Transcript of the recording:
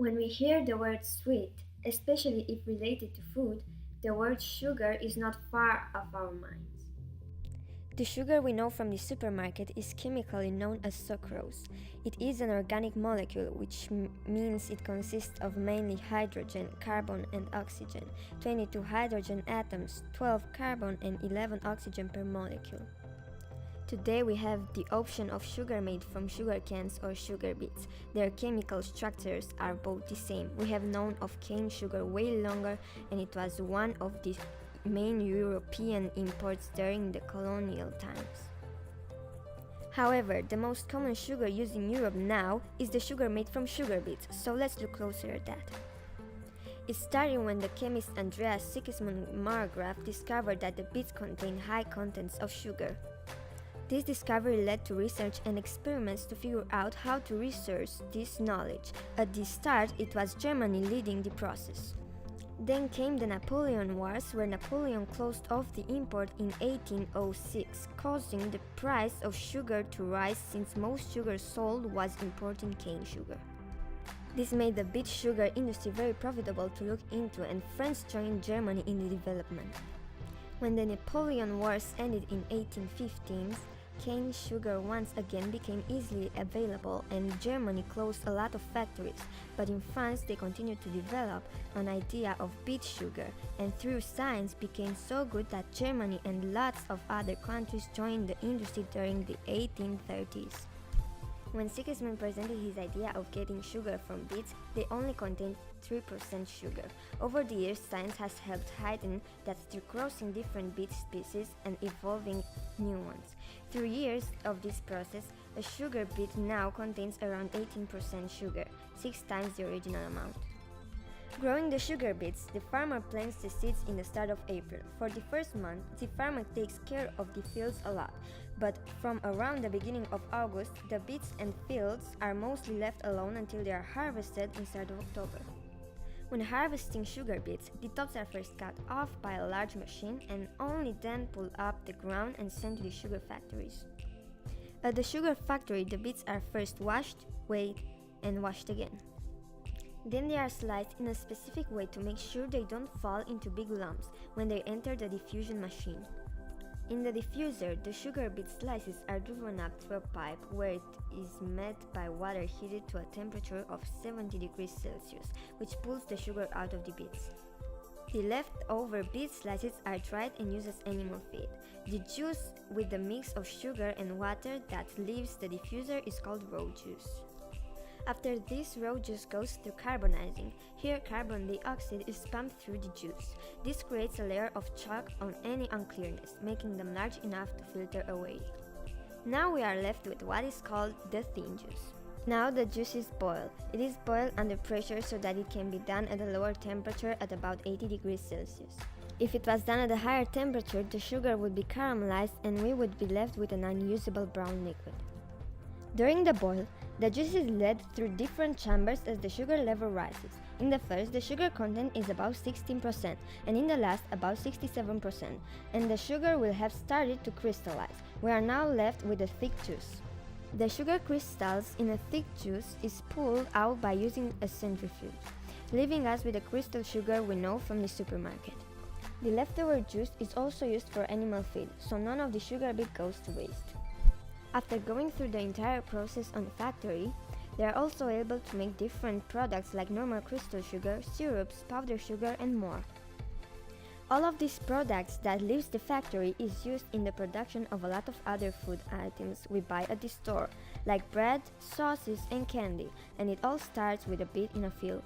When we hear the word sweet, especially if related to food, the word sugar is not far off our minds. The sugar we know from the supermarket is chemically known as sucrose. It is an organic molecule, which means it consists of mainly hydrogen, carbon, and oxygen, 22 hydrogen atoms, 12 carbon, and 11 oxygen per molecule. Today we have the option of sugar made from sugar canes or sugar beets. Their chemical structures are both the same. We have known of cane sugar way longer, and it was one of the main European imports during the colonial times. However, the most common sugar used in Europe now is the sugar made from sugar beets, so let's look closer at that. It started when the chemist Andreas Sigismund Marggraf discovered that the beets contain high contents of sugar. This discovery led to research and experiments to figure out how to research this knowledge. At the start, it was Germany leading the process. Then came the Napoleon Wars, where Napoleon closed off the import in 1806, causing the price of sugar to rise since most sugar sold was importing cane sugar. This made the beet sugar industry very profitable to look into, and France joined Germany in the development. When the Napoleon Wars ended in 1815, cane sugar once again became easily available, and Germany closed a lot of factories, but in France they continued to develop an idea of beet sugar, and through science became so good that Germany and lots of other countries joined the industry during the 1830s. When Sigismund presented his idea of getting sugar from beets, they only contained 3% sugar. Over the years, science has helped heighten that through crossing different beet species and evolving new ones. Through years of this process, a sugar beet now contains around 18% sugar, 6 times the original amount. Growing the sugar beets, the farmer plants the seeds in the start of April. For the first month, the farmer takes care of the fields a lot, but from around the beginning of August, the beets and fields are mostly left alone until they are harvested in start of October. When harvesting sugar beets, the tops are first cut off by a large machine and only then pulled up the ground and sent to the sugar factories. At the sugar factory, the beets are first washed, weighed, and washed again. Then they are sliced in a specific way to make sure they don't fall into big lumps when they enter the diffusion machine. In the diffuser, the sugar beet slices are driven up through a pipe where it is met by water heated to a temperature of 70 degrees Celsius, which pulls the sugar out of the beets. The leftover beet slices are dried and used as animal feed. The juice with the mix of sugar and water that leaves the diffuser is called raw juice. After this, raw juice goes through carbonizing. Here, carbon dioxide is pumped through the juice. This creates a layer of chalk on any unclearness, making them large enough to filter away. Now we are left with what is called the thin juice. Now the juice is boiled. It is boiled under pressure so that it can be done at a lower temperature at about 80 degrees Celsius. If it was done at a higher temperature, the sugar would be caramelized and we would be left with an unusable brown liquid. During the boil, the juice is led through different chambers as the sugar level rises. In the first, the sugar content is about 16%, and in the last, about 67%, and the sugar will have started to crystallize. We are now left with a thick juice. The sugar crystals in a thick juice is pulled out by using a centrifuge, leaving us with the crystal sugar we know from the supermarket. The leftover juice is also used for animal feed, so none of the sugar beet goes to waste. After going through the entire process on the factory, they are also able to make different products like normal crystal sugar, syrups, powder sugar, and more. All of these products that leaves the factory is used in the production of a lot of other food items we buy at the store, like bread, sauces, and candy, and it all starts with a beet in a field.